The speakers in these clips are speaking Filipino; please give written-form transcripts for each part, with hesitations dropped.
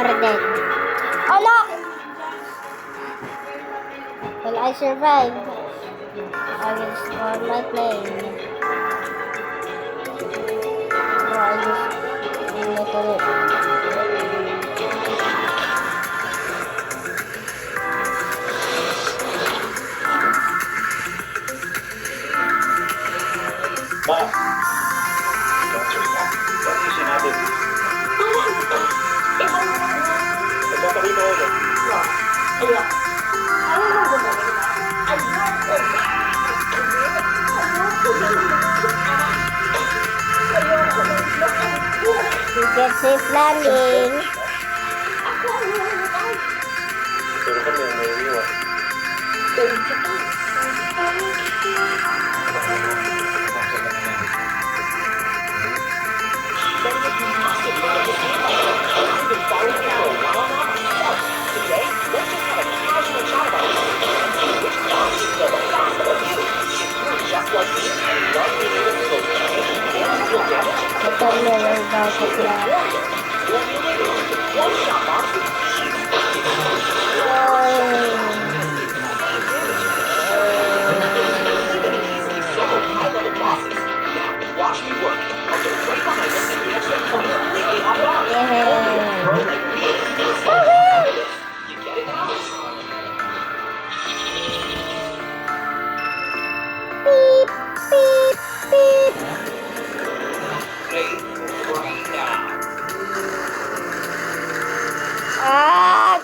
We're dead. Oh no! Will I survive? I will spawn my plane. Oh, I just literally. Ma! Bakit yung sinabi? Nagpapakita ko ulit. Kaya, ayaw mo gumawa na. You get safe landing. Pero kami ang may iwan. Ito meron daw sa class. Watch me work. I'll get right behind us and the extra completely unlocked. You get it now? Beep, beep, beep. Play right now. Ah!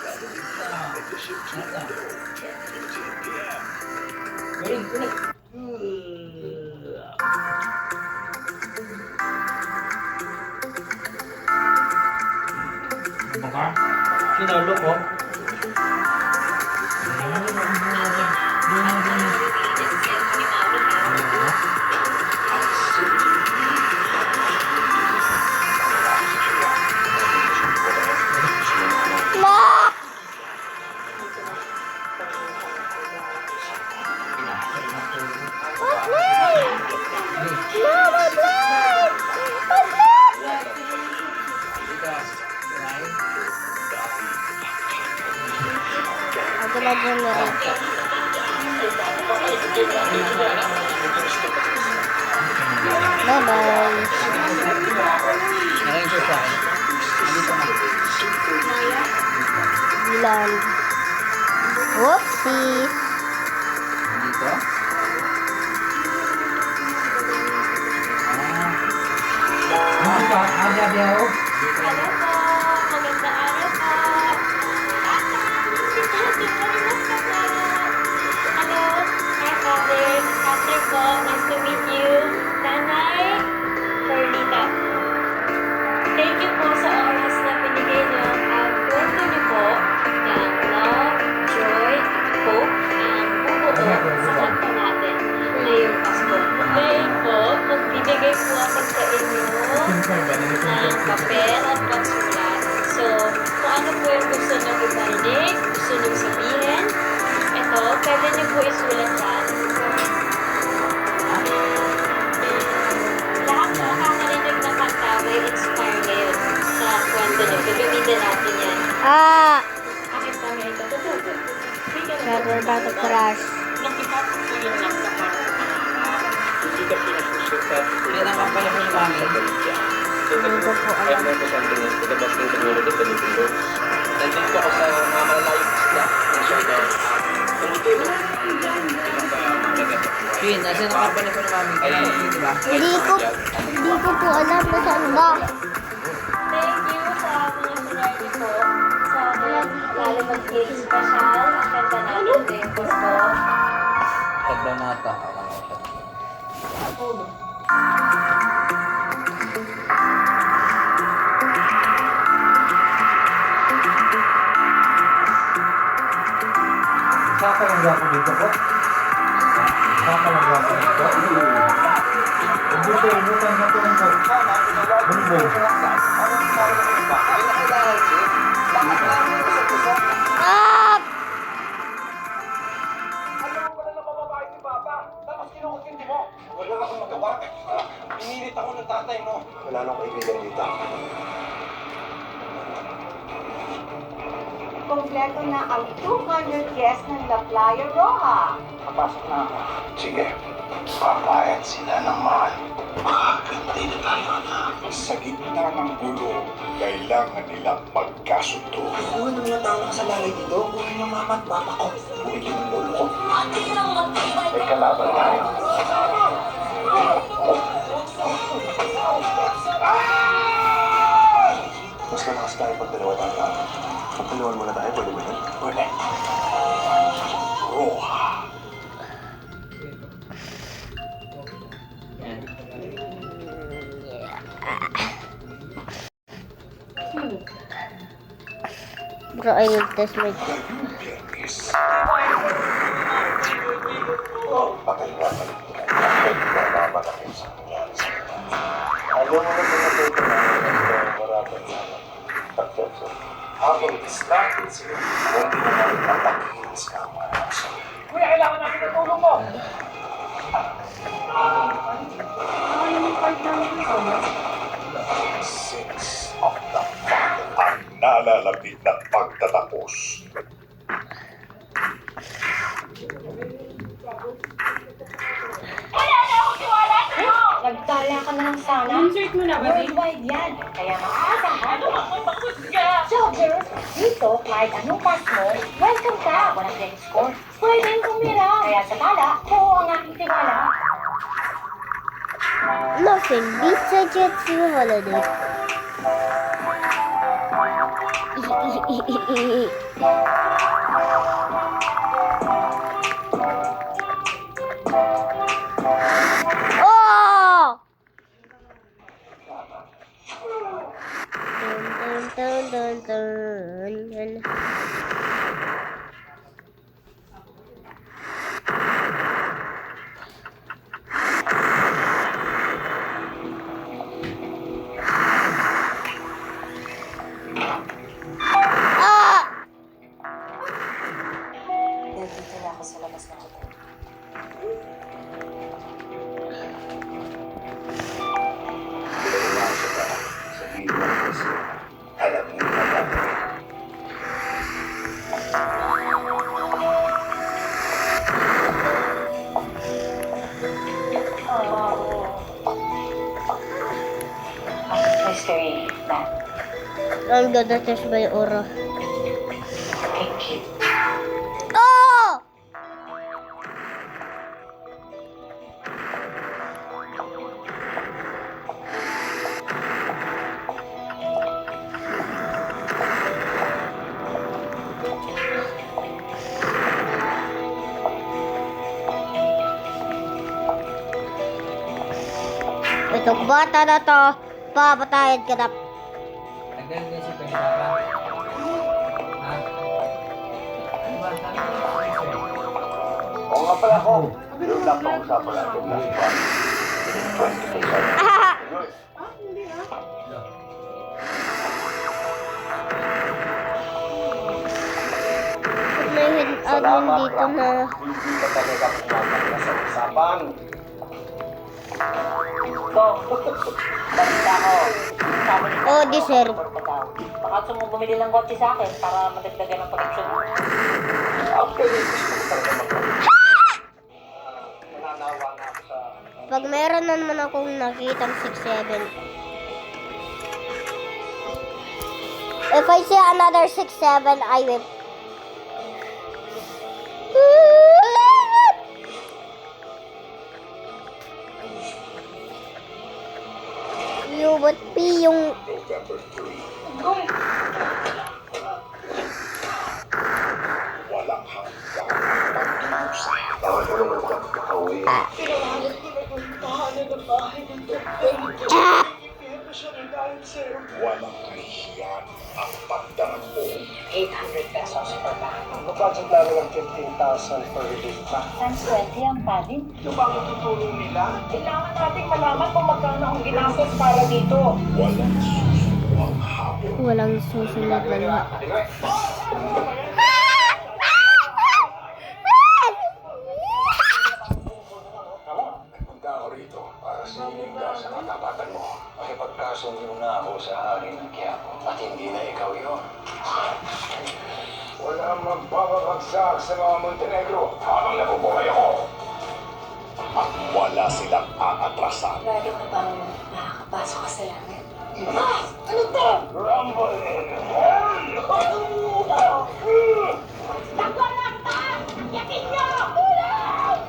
Baka, sinalo ko. No! What blade? No, my blade! My blade! Ako na generate. Bye-bye. Nakain ko sa akin. Dito na. Land. Whoopsie. Dito? Ada dia oh. Ano po? Magandang araw po. Ano? Hi, Father. Pastor po. Nice to meet you. Nanay Perlita. Thank you po sa oras na binigay niyo at kwento niyo po ng love, joy, hope, and bubuo sa kanta natin ngayong Pasko. Ngayon po, magbibigay po ako sa inyo ng papel at pagsulat. So, kung ano po yung gusto nyo ibarinig, gusto nyo sabihin, ito, pwede nyo po isulat yan. Lahat po kakarinig na kanta may inspire ngayon sa kwento nyo. Gagamitin natin yan. Ah! Bakit pa may ito? Tutubo. We're about to crash. Nakipasok po yun lang sa parang Hindi ka pinasusukat. Pinaka pala ko yung mami. Hindi ko po I'm alam. representing the best in the world of the Philippines. Nandito ako sa mga malalayong isla ng Siargao. Tumutulong. Shin, nasa nakapala ko ng mami. Kaya di ba? Hindi ko po alam na saan ba. thank you sa mga sinarili po sa lalo mag-gate special. Ang ganda natin din po po. Pagbanata. Saka lang ako dito po. Saka lang ako dito. Dito, inutan na po ng bumbong. Ah! Wala akong magawa. Pinilit ako ng tatay mo. Wala nang kaibigan dito. Kompleto na ang 200 guests ng La Playa Roja. Papasok na ako. Sige, papayat sila naman. Makakantay na tayo na. Sa gitna ng gulo, kailangan nilang magkasundo. Ano mga tao sa lalay dito? Buhay ng mama at papa ko. Buhay yung ulo ko. May kalaban tayo. Mas malakas tayo pag dalawa tayo. Pagtulungan muna tayo, pwede ba yun? Pwede. Roha. Bro, I need this mic. Biyernes. Pakaliwanan. Pwede ba mamalaki sa nangyari sa kanya? Alam mo na pinatay ko na maraming successful. Habang distracted sila, hindi na namin matakilis ka ang mga aso. Kuya, kailangan natin ng tulong mo. Six of the Father. Ang nalalapit na pagtatapos. Nagtala ka na lang sana. Insert mo na ba? Worldwide yan. Kaya makakasahan. Joggers, dito, kahit anong pass mo, welcome ka. Walang credit score. Pwedeng kumira. Kaya sa tala, buo ang aking tiwala. Nothing beats a Jetsu holiday. Oh! Dun, dun, dun, dun, dun. Ah! Nandito na ako sa labas ng hotel. Sabihin mo kasi, alam mo na natin. Mystery man. I'm gonna test my aura. Thank you. Oh! Itong bata na to, papatayin ka na. Tagal din si Pwede ba? Ha? Ano ba? Sabi ko yung sir. Oo nga pala ko. Yung lang pang usapan natin last month. 20%. Ah! May head admin dito na. Hindi ka talaga pumapakas sa usapan. Balita ko. Sabi ni Oh, deserve. Baka gusto mo bumili ng kotse sa akin para madagdagan ang connection mo. Actually, gusto ko talaga mag-. Nananawa na ako sa. Pag meron na naman akong nakitang 6-7. If I see another 6-7, I will. You would be yung. November 3. Walang hanggang pagtusay. Bawal mo naman ka makauwi. Walang kahihiyan ang pagdarag mo. 800 pesos per bag. Budget lalo ng 15,000 per day pa. Times 20 ang padin. Ito ba ang tutulong nila? Kailangan nating malaman kung magkano ang ginastos para dito. Walang susuwang habol. Walang susunod na. Punta ako rito para siniligtas sa katapatan mo. Makipagkasundo na ako sa hari ng Quiapo at hindi na ikaw yun. Wala magpapabagsak sa mga Montenegro habang nabubuhay ako. At wala silang aatrasan. Lalo ka bang nakakapasok ka sa langit? Ano to? Rumble in hell! Nagbarata! Yakin niyo! Ulang!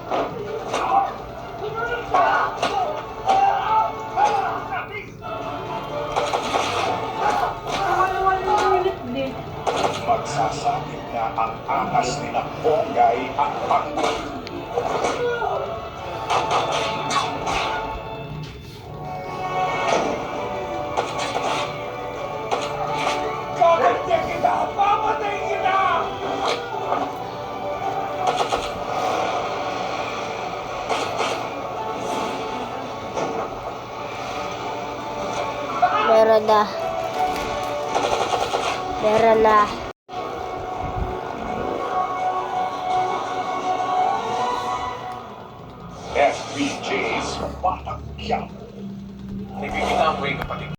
Magsasabit na ang angas ni na Bongay at Tanggol. Kakatya kita! Papatay kita! Meron na. Meron na. FBJ's Batang Quiapo. Nagkikita mo yung kapatid